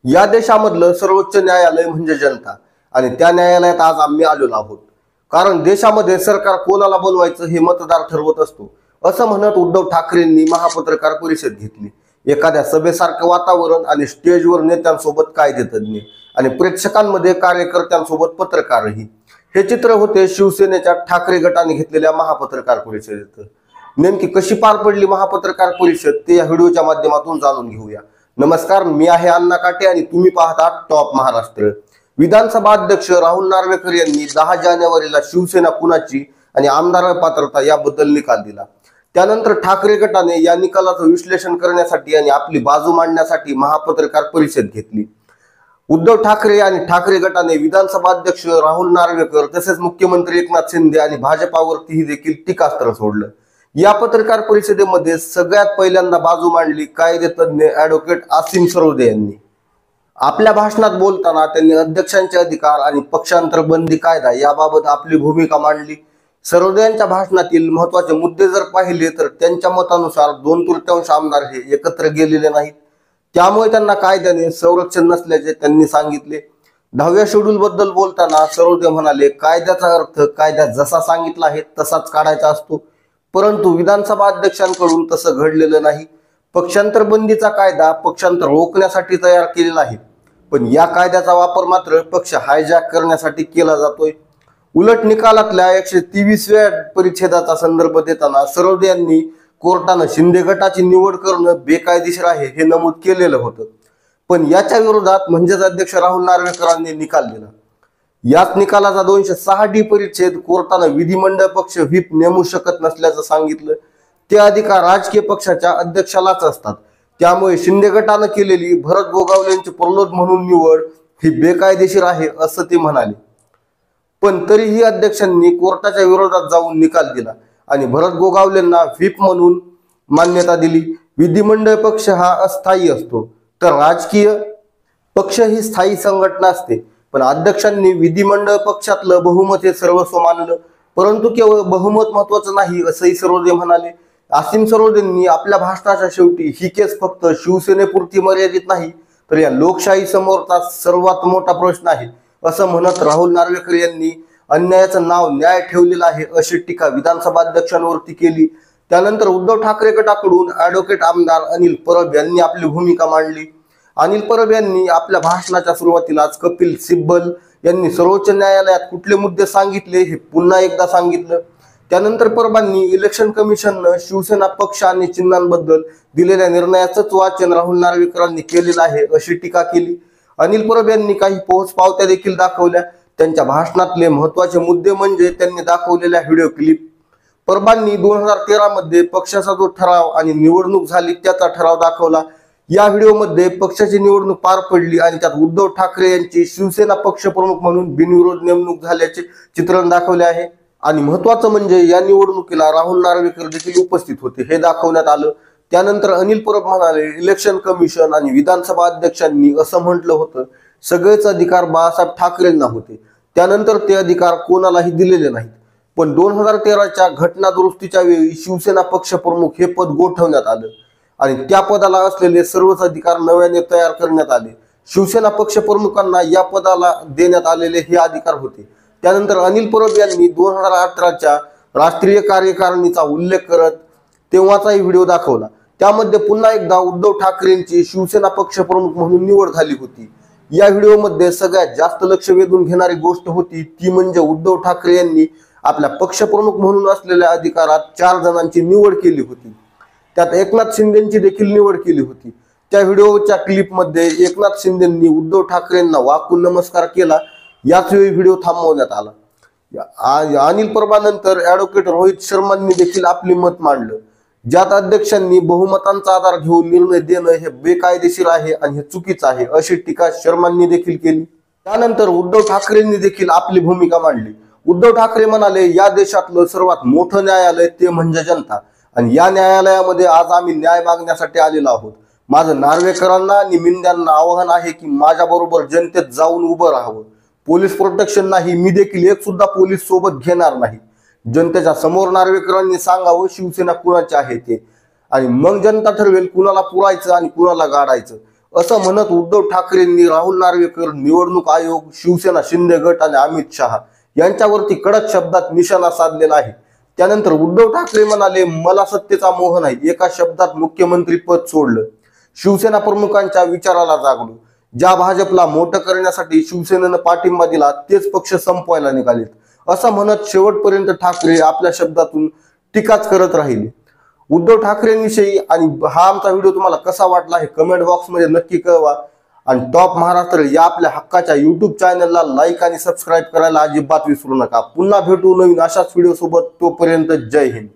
या देशामधलं सर्वोच्च न्यायालय म्हणजे जनता आणि त्या न्यायालयात आज आम्ही आलेलो आहोत. कारण देशामध्ये सरकार कोणाला बोलवायचं हे मतदार ठरवत असतो, असं म्हणत उद्धव ठाकरेंनी महापत्रकार परिषद घेतली. एखाद्या सभेसारखं वातावरण आणि स्टेजवर नेत्यांसोबत कायदेतज्ञ आणि प्रेक्षकांमध्ये कार्यकर्त्यांसोबत पत्रकारही. हे चित्र होते शिवसेनेच्या ठाकरे गटाने घेतलेल्या महापत्रकार परिषदेत. नेमकी कशी पार पडली महापत्रकार परिषद ते या व्हिडिओच्या माध्यमातून जाणून घेऊया. नमस्कार, मी आहे अण्णा काटे आणि तुम्ही पाहता टॉप महाराष्ट्र. विधानसभा अध्यक्ष राहुल नार्वेकर यांनी 10 जानेवारीला शिवसेना कुणाची आणि आमदार पात्रता याबद्दल निकाल दिला. त्यानंतर ठाकरे गटाने या निकालाचं विश्लेषण करण्यासाठी आणि आपली बाजू मांडण्यासाठी महापत्रकार परिषद घेतली. उद्धव ठाकरे आणि ठाकरे गटाने विधानसभा अध्यक्ष राहुल नार्वेकर तसेच मुख्यमंत्री एकनाथ शिंदे आणि भाजपावरतीही देखील टीकास्त्र सोडलं. या पत्रकार परिषदेमध्ये सगळ्यात पहिल्यांदा बाजू मांडली कायदेतज्ञ ॲडव्होकेट आसिम सरोदे यांनी. आपल्या भाषणात बोलताना त्यांनी अध्यक्षांचे अधिकार आणि पक्षांतर बंदी कायदा याबाबत आपली भूमिका मांडली. सरोदे यांच्या भाषणातील महत्त्वाचे मुद्दे जर पाहिले तर त्यांच्या मतानुसार 2/3 आमदार हे एकत्र गेलेले नाहीत, त्यामुळे त्यांना कायद्याने संरक्षण नसल्याचे त्यांनी सांगितले. 10व्या शेड्यूल बद्दल बोलताना सरोदे म्हणाले, कायद्याचा अर्थ कायद्यात जसा सांगितला आहे तसाच काढायचा असतो, परंतु विधानसभा अध्यक्षांकडून तसं घडलेलं नाही. पक्षांतर बंदीचा कायदा पक्षांतर रोखण्यासाठी तयार केलेला आहे, पण या कायद्याचा वापर मात्र पक्ष हायजॅक करण्यासाठी केला जातोय. उलट निकालातल्या 123व्या परिच्छेदाचा संदर्भ देताना सरोदे यांनी कोर्टानं शिंदे गटाची निवड करणं बेकायदेशीर आहे हे नमूद केलेलं होतं, पण याच्या विरोधात म्हणजेच अध्यक्ष राहुल नार्वेकरांनी निकाल दिला. याच निकालाचा 206D परिच्छेद कोर्टानं विधिमंडळ पक्ष व्हीप नेमू शकत नसल्याचं सांगितलं. ते अधिकार राजकीय पक्षाच्या अध्यक्षालाच असतात, त्यामुळे शिंदे गटानं केलेली भरत गोगावलेंची प्रलोद म्हणून निवड ही बेकायदेशीर आहे असं ते म्हणाले. पण तरीही अध्यक्षांनी कोर्टाच्या विरोधात जाऊन निकाल दिला आणि भरत गोगावलेंना व्हीप म्हणून मान्यता दिली. विधिमंडळ पक्ष हा अस्थायी असतो तर राजकीय पक्ष ही स्थायी संघटना असते, पण अध्यक्षांनी विधिमंडळ पक्षातलं बहुमत हे सर्वस्व मानलं, परंतु केवळ बहुमत महत्वाचं नाही असंही सरोदे म्हणाले. आसिम सरोदेंनी आपल्या भाषणाच्या शेवटी ही केस फक्त शिवसेनेपुरती मर्यादित नाही तर या लोकशाही समोरचा सर्वात मोठा प्रश्न आहे असं म्हणत राहुल नार्वेकर यांनी अन्यायाचं नाव न्याय ठेवलेलं आहे अशी टीका विधानसभा अध्यक्षांवरती केली. त्यानंतर उद्धव ठाकरे गटाकडून ॲडव्होकेट आमदार अनिल परब यांनी आपली भूमिका मांडली. अनिल परब यांनी आपल्या भाषणाच्या सुरुवातीलाच कपिल सिब्बल यांनी सर्वोच्च न्यायालयात कुठले मुद्दे सांगितले हे पुन्हा एकदा सांगितलं. त्यानंतर परबांनी इलेक्शन कमिशननं शिवसेना पक्ष आणि चिन्हांबद्दल दिलेल्या निर्णयाचंच वाचन राहुल नार्वेकरांनी केलेलं आहे अशी टीका केली. अनिल परब यांनी काही पोहोचपावत्या देखील दाखवल्या. त्यांच्या भाषणातले महत्त्वाचे मुद्दे म्हणजे त्यांनी दाखवलेल्या व्हिडिओ क्लिप. परबांनी 2013 मध्ये पक्षाचा जो ठराव आणि निवडणूक झाली त्याचा ठराव दाखवला. या व्हिडिओमध्ये पक्षाची निवडणूक पार पडली आणि त्यात उद्धव ठाकरे यांची शिवसेना पक्षप्रमुख म्हणून बिनविरोध नेमणूक झाल्याचे चित्रण दाखवले आहे. आणि महत्त्वाचं म्हणजे या निवडणुकीला राहुल नार्वेकर देखील उपस्थित होते हे दाखवण्यात आलं. त्यानंतर अनिल परब म्हणाले, इलेक्शन कमिशन आणि विधानसभा अध्यक्षांनी असं म्हटलं होतं, सगळेच अधिकार बाळासाहेब ठाकरेंना होते, त्यानंतर ते अधिकार कोणालाही दिलेले नाहीत. पण 2013च्या घटना दुरुस्तीच्या वेळी शिवसेना पक्षप्रमुख हे पद गोठवण्यात आलं आणि त्या पदाला असलेले सर्वच अधिकार नव्याने तयार करण्यात आले. शिवसेना पक्षप्रमुखांना या पदाला देण्यात आलेले हे अधिकार होते. त्यानंतर अनिल परब यांनी 2018च्या राष्ट्रीय कार्यकारिणीचा उल्लेख करत तेव्हाचाही व्हिडिओ दाखवला. त्यामध्ये पुन्हा एकदा उद्धव ठाकरेंची शिवसेना पक्षप्रमुख म्हणून निवड झाली होती. या व्हिडिओमध्ये सगळ्यात जास्त लक्ष वेधून घेणारी गोष्ट होती ती म्हणजे उद्धव ठाकरे यांनी आपल्या पक्षप्रमुख म्हणून असलेल्या अधिकारात 4 जणांची निवड केली होती. त्यात एकनाथ शिंदेची देखील निवड केली होती. त्या व्हिडिओच्या क्लिपमध्ये एकनाथ शिंदेंनी उद्धव ठाकरेंना वाकून नमस्कार केला. याच वेळी व्हिडिओ थांबवण्यात आला. अनिल परबानंतर ॲडव्होकेट रोहित शर्मांनी देखील आपले मत मांडलं, ज्यात अध्यक्षांनी बहुमतांचा आधार घेऊन निर्णय देणं हे बेकायदेशीर आहे आणि हे चुकीचं आहे अशी टीका शर्मांनी देखील केली. त्यानंतर उद्धव ठाकरेंनी देखील आपली भूमिका मांडली. उद्धव ठाकरे म्हणाले, या देशातलं सर्वात मोठं न्यायालय ते म्हणजे जनता आणि या न्यायालयामध्ये आज आम्ही न्याय मागण्यासाठी आलेलो आहोत. माझं नार्वेकरांना आणि मिंद्यांना आवाहन आहे की माझ्याबरोबर जनतेत जाऊन उभं राहावं. पोलीस प्रोटेक्शन नाही, मी देखील एक सुद्धा पोलीस सोबत घेणार नाही. जनतेच्या समोर नार्वेकरांनी सांगावं शिवसेना कुणाची आहे ते, आणि मग जनता ठरवेल कुणाला पुरायचं आणि कुणाला गाडायचं असं म्हणत उद्धव ठाकरेंनी राहुल नार्वेकर, निवडणूक आयोग, शिवसेना शिंदे गट आणि अमित शहा यांच्यावरती कडक शब्दात निशाणा साधलेला आहे. त्यानंतर उद्धव ठाकरे म्हणाले, मला सत्तेचा मोह नाही, एका शब्दात मुख्यमंत्री पद सोडलं. शिवसेना प्रमुखांच्या विचाराला जागलो. ज्या भाजपला मोठं करण्यासाठी शिवसेनेनं पाठिंबा दिला तेच पक्ष संपवायला निघालेत, असं म्हणत शेवटपर्यंत ठाकरे आपल्या शब्दातून टीकाच करत राहिले. उद्धव ठाकरेंविषयी आणि हा आमचा व्हिडिओ तुम्हाला कसा वाटला हे कमेंट बॉक्समध्ये नक्की कळवा. आणि टॉप महाराष्ट्र या आपल्या हक्काच्या युट्यूब चॅनलला लाईक आणि सबस्क्राईब करायला अजिबात विसरू नका. पुन्हा भेटू नवीन अशाच व्हिडिओ सोबत. तोपर्यंत जय हिंद.